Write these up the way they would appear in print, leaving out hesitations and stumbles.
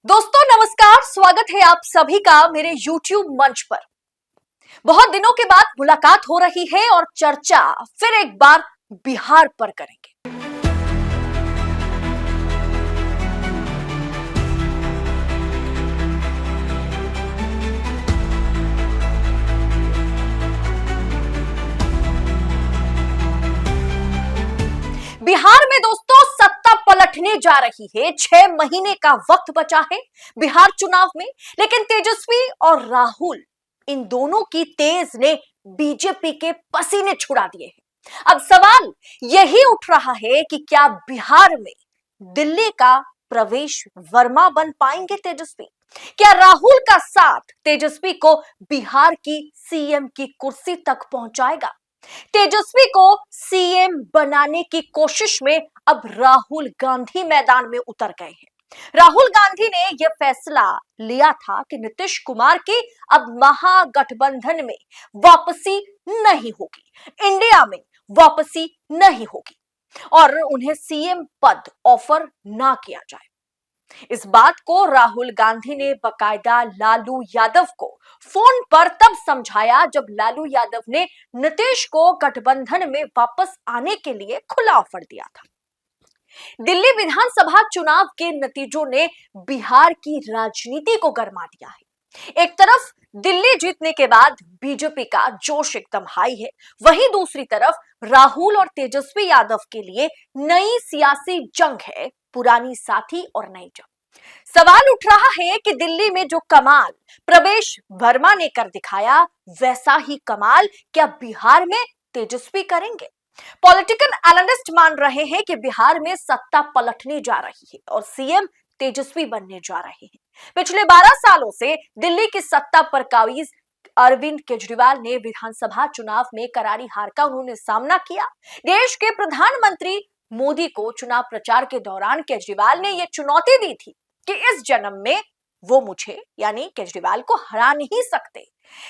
दोस्तों नमस्कार, स्वागत है आप सभी का मेरे YouTube मंच पर। बहुत दिनों के बाद मुलाकात हो रही है और चर्चा फिर एक बार बिहार पर करेंगे। बिहार में दोस्तों सत्ता पलटने जा रही है। 6 महीने का वक्त बचा है बिहार चुनाव में, लेकिन तेजस्वी और राहुल इन दोनों की तेज ने बीजेपी के पसीने छुड़ा दिए हैं। अब सवाल यही उठ रहा है कि क्या बिहार में दिल्ली का प्रवेश वर्मा बन पाएंगे तेजस्वी? क्या राहुल का साथ तेजस्वी को बिहार की सीएम की कुर्सी तक पहुंचाएगा? तेजस्वी को सीएम बनाने की कोशिश में अब राहुल गांधी मैदान में उतर गए हैं। राहुल गांधी ने यह फैसला लिया था कि नीतीश कुमार की अब महागठबंधन में वापसी नहीं होगी, इंडिया में वापसी नहीं होगी और उन्हें सीएम पद ऑफर ना किया जाए। इस बात को राहुल गांधी ने बकायदा लालू यादव को फोन पर तब समझाया जब लालू यादव ने नीतीश को गठबंधन में वापस आने के लिए खुला ऑफर दिया था। दिल्ली विधानसभा चुनाव के नतीजों ने बिहार की राजनीति को गरमा दिया है। एक तरफ दिल्ली जीतने के बाद बीजेपी का जोश एकदम हाई है, वहीं दूसरी तरफ राहुल और तेजस्वी यादव के लिए नई सियासी जंग है, पुरानी साथी और नई जंग। सवाल उठ रहा है कि दिल्ली में जो कमाल प्रवेश वर्मा ने कर दिखाया, वैसा ही कमाल क्या बिहार में तेजस्वी करेंगे? पॉलिटिकल एनालिस्ट मान रहे हैं कि बिहार में सत्ता पलटने जा रही है और सीएम तेजस्वी बनने जा रहे हैं। पिछले 12 सालों से दिल्ली की सत्ता पर काबिज अरविंद केजरीवाल ने विधानसभा चुनाव में करारी हार का उन्होंने सामना किया। देश के प्रधानमंत्री मोदी को चुनाव प्रचार के दौरान केजरीवाल ने यह चुनौती दी थी कि इस जन्म में वो मुझे यानी केजरीवाल को हरा नहीं सकते।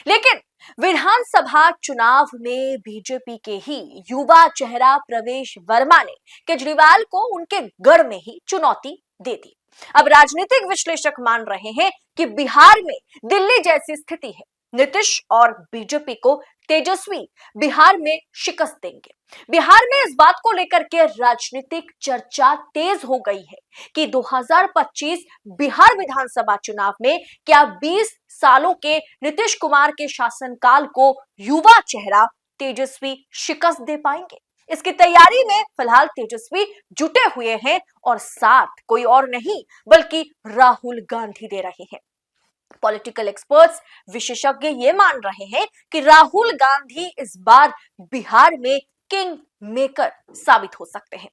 लेकिन विधानसभा चुनाव में बीजेपी के ही युवा चेहरा प्रवेश वर्मा ने केजरीवाल को उनके गढ़ में ही चुनौती दे दी। अब राजनीतिक विश्लेषक मान रहे हैं कि बिहार में दिल्ली जैसी स्थिति है, नीतीश और बीजेपी को तेजस्वी बिहार में शिकस्त देंगे। बिहार में इस बात को लेकर के राजनीतिक चर्चा तेज हो गई है कि 2025 बिहार विधानसभा चुनाव में क्या 20 सालों के नीतीश कुमार के शासनकाल को युवा चेहरा तेजस्वी शिकस्त दे पाएंगे। इसकी तैयारी में फिलहाल तेजस्वी जुटे हुए हैं और साथ कोई और नहीं बल्कि राहुल गांधी दे रहे हैं। पॉलिटिकल एक्सपर्ट्स विशेषज्ञ ये मान रहे हैं कि राहुल गांधी इस बार बिहार में किंग मेकर साबित हो सकते हैं।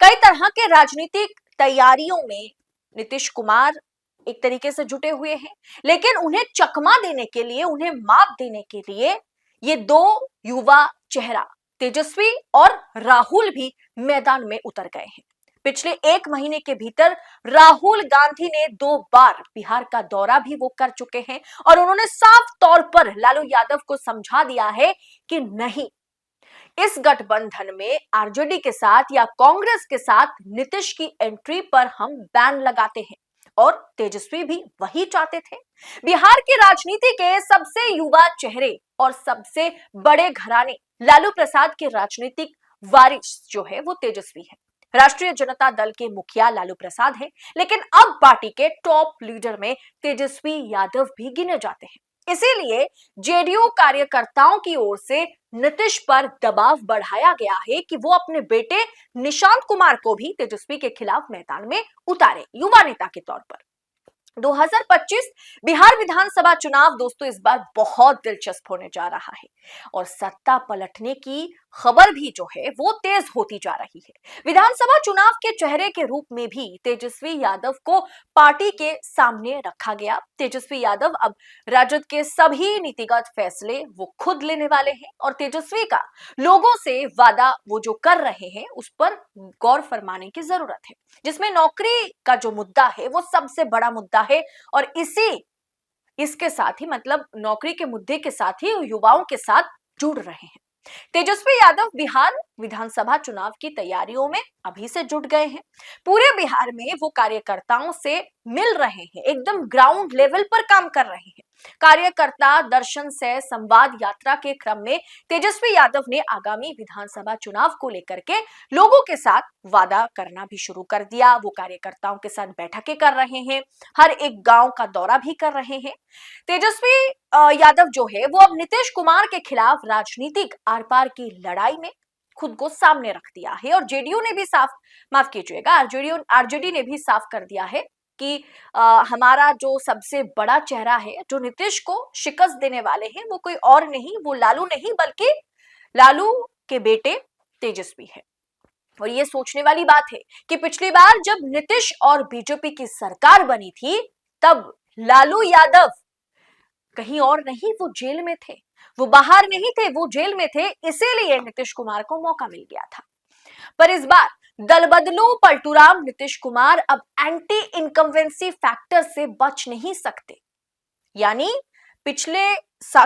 कई तरह के राजनीतिक तैयारियों में नीतीश कुमार एक तरीके से जुटे हुए हैं, लेकिन उन्हें चकमा देने के लिए, उन्हें मात देने के लिए ये दो युवा चेहरा तेजस्वी और राहुल भी मैदान में उतर गए हैं। पिछले 1 महीने के भीतर राहुल गांधी ने 2 बार बिहार का दौरा भी वो कर चुके हैं और उन्होंने साफ तौर पर लालू यादव को समझा दिया है कि नहीं, इस गठबंधन में आरजेडी के साथ या कांग्रेस के साथ नीतीश की एंट्री पर हम बैन लगाते हैं और तेजस्वी भी वही चाहते थे। बिहार की राजनीति के सबसे युवा चेहरे और सबसे बड़े घराने लालू प्रसाद के राजनीतिक वारिस जो है वो तेजस्वी है। राष्ट्रीय जनता दल के मुखिया लालू प्रसाद हैं, लेकिन अब पार्टी के टॉप लीडर में तेजस्वी यादव भी गिने जाते हैं। इसीलिए जेडीयू कार्यकर्ताओं की ओर से नीतीश पर दबाव बढ़ाया गया है कि वो अपने बेटे निशांत कुमार को भी तेजस्वी के खिलाफ मैदान में उतारे युवा नेता के तौर पर। 2025 बिहार विधानसभा चुनाव दोस्तों इस बार बहुत दिलचस्प होने जा रहा है और सत्ता पलटने की खबर भी जो है वो तेज होती जा रही है। विधानसभा चुनाव के चेहरे के रूप में भी तेजस्वी यादव को पार्टी के सामने रखा गया। तेजस्वी यादव अब राजद के सभी नीतिगत फैसले वो खुद लेने वाले हैं और तेजस्वी का लोगों से वादा वो जो कर रहे हैं उस पर गौर फरमाने की जरूरत है, जिसमें नौकरी का जो मुद्दा है वो सबसे बड़ा मुद्दा है और इसके साथ ही मतलब नौकरी के मुद्दे के साथ ही युवाओं के साथ जुड़ रहे हैं। तेजस्वी यादव बिहार विधानसभा चुनाव की तैयारियों में अभी से जुट गए हैं। पूरे बिहार में वो कार्यकर्ताओं से मिल रहे हैं, एकदम ग्राउंड लेवल पर काम कर रहे हैं। कार्यकर्ता दर्शन से संवाद यात्रा के क्रम में तेजस्वी यादव ने आगामी विधानसभा चुनाव को लेकर के लोगों के साथ वादा करना भी शुरू कर दिया। वो कार्यकर्ताओं के साथ बैठकें कर रहे हैं, हर एक गांव का दौरा भी कर रहे हैं। तेजस्वी यादव जो है वो अब नीतीश कुमार के खिलाफ राजनीतिक आर पार की लड़ाई में खुद को सामने रख दिया है और जेडीयू ने भी साफ, माफ कीजिएगा, आरजेडी ने भी साफ कर दिया है कि हमारा जो सबसे बड़ा चेहरा है, जो नीतीश को शिकस्त देने वाले हैं, वो कोई और नहीं, वो लालू नहीं बल्कि लालू के बेटे तेजस्वी है। और ये सोचने वाली बात है कि पिछली बार जब नीतीश और बीजेपी की सरकार बनी थी तब लालू यादव कहीं और नहीं, वो जेल में थे, वो बाहर नहीं थे, वो जेल में थे, इसीलिए नीतीश कुमार को मौका मिल गया था। पर इस बार दल बदलू पलटूराम नीतीश कुमार अब एंटी इनकम्बेंसी फैक्टर से बच नहीं सकते। यानी पिछले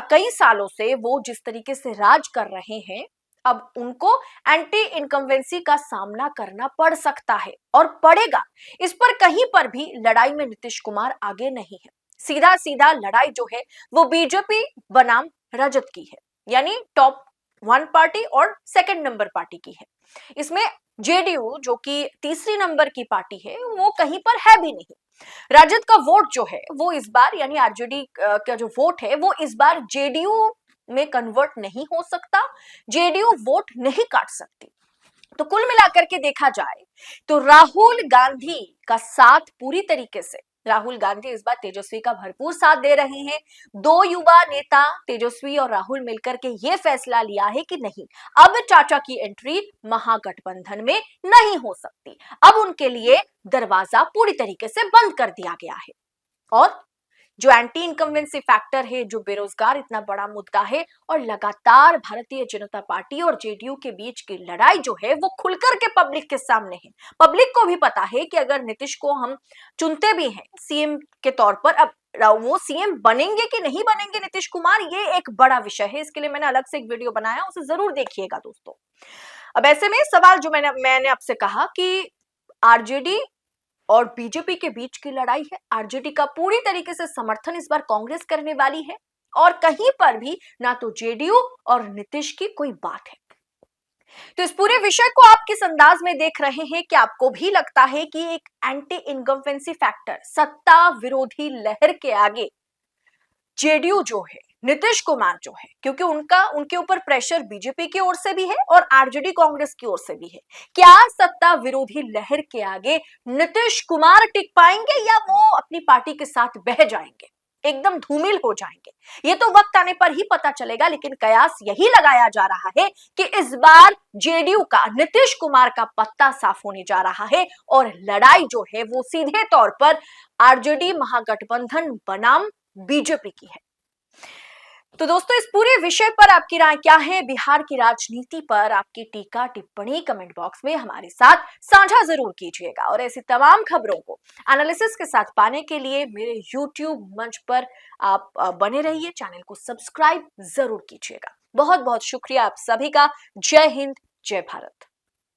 कई सालों से वो जिस तरीके से राज कर रहे हैं, अब उनको एंटी इनकम्बेंसी का सामना करना पड़ सकता है और पड़ेगा। इस पर कहीं पर भी लड़ाई में नीतीश कुमार आगे नहीं है। सीधा सीधा लड़ाई जो है वो बीजेपी बनाम रजत की है, यानी टॉप 1 पार्टी और सेकंड नंबर पार्टी की है। इसमें जेडीयू जो कि तीसरी नंबर की पार्टी है वो कहीं पर है भी नहीं। राजद का वोट जो है वो इस बार, यानी आरजेडी का जो वोट है वो इस बार जेडीयू में कन्वर्ट नहीं हो सकता, जेडीयू वोट नहीं काट सकती। तो कुल मिलाकर के देखा जाए तो राहुल गांधी का साथ पूरी तरीके से, राहुल गांधी इस बार तेजस्वी का भरपूर साथ दे रहे हैं। दो युवा नेता तेजस्वी और राहुल मिलकर के ये फैसला लिया है कि नहीं, अब चाचा की एंट्री महागठबंधन में नहीं हो सकती। अब उनके लिए दरवाजा पूरी तरीके से बंद कर दिया गया है। और जो एंटी इनकम्बेंसी फैक्टर है, जो बेरोजगार इतना बड़ा मुद्दा है, और लगातार भारतीय जनता पार्टी और जेडीयू के बीच की लड़ाई जो है वो खुलकर के पब्लिक के सामने है। पब्लिक को भी पता है कि अगर नीतीश को हम चुनते भी हैं सीएम के तौर पर, अब वो सीएम बनेंगे कि नहीं बनेंगे नीतीश कुमार, ये एक बड़ा विषय है। इसके लिए मैंने अलग से एक वीडियो बनाया, उसे जरूर देखिएगा दोस्तों। अब ऐसे में सवाल जो मैंने आपसे कहा कि आरजेडी और बीजेपी के बीच की लड़ाई है, आरजेडी का पूरी तरीके से समर्थन इस बार कांग्रेस करने वाली है और कहीं पर भी ना तो जेडीयू और नीतीश की कोई बात है। तो इस पूरे विषय को आप किस अंदाज में देख रहे हैं? कि आपको भी लगता है कि एक एंटी इनकम्बेंसी फैक्टर, सत्ता विरोधी लहर के आगे जेडीयू जो है, नीतीश कुमार जो है, क्योंकि उनके ऊपर प्रेशर बीजेपी की ओर से भी है और आरजेडी कांग्रेस की ओर से भी है, क्या सत्ता विरोधी लहर के आगे नीतीश कुमार टिक पाएंगे या वो अपनी पार्टी के साथ बह जाएंगे, एकदम धूमिल हो जाएंगे? ये तो वक्त आने पर ही पता चलेगा। लेकिन कयास यही लगाया जा रहा है कि इस बार जेडीयू का, नीतीश कुमार का पत्ता साफ होने जा रहा है और लड़ाई जो है वो सीधे तौर पर आरजेडी महागठबंधन बनाम बीजेपी की है। तो दोस्तों, इस पूरे विषय पर आपकी राय क्या है? बिहार की राजनीति पर आपकी टीका टिप्पणी कमेंट बॉक्स में हमारे साथ साझा जरूर कीजिएगा। और ऐसी तमाम खबरों को एनालिसिस के साथ पाने के लिए मेरे YouTube मंच पर आप बने रहिए, चैनल को सब्सक्राइब जरूर कीजिएगा। बहुत बहुत शुक्रिया आप सभी का। जय हिंद, जय भारत।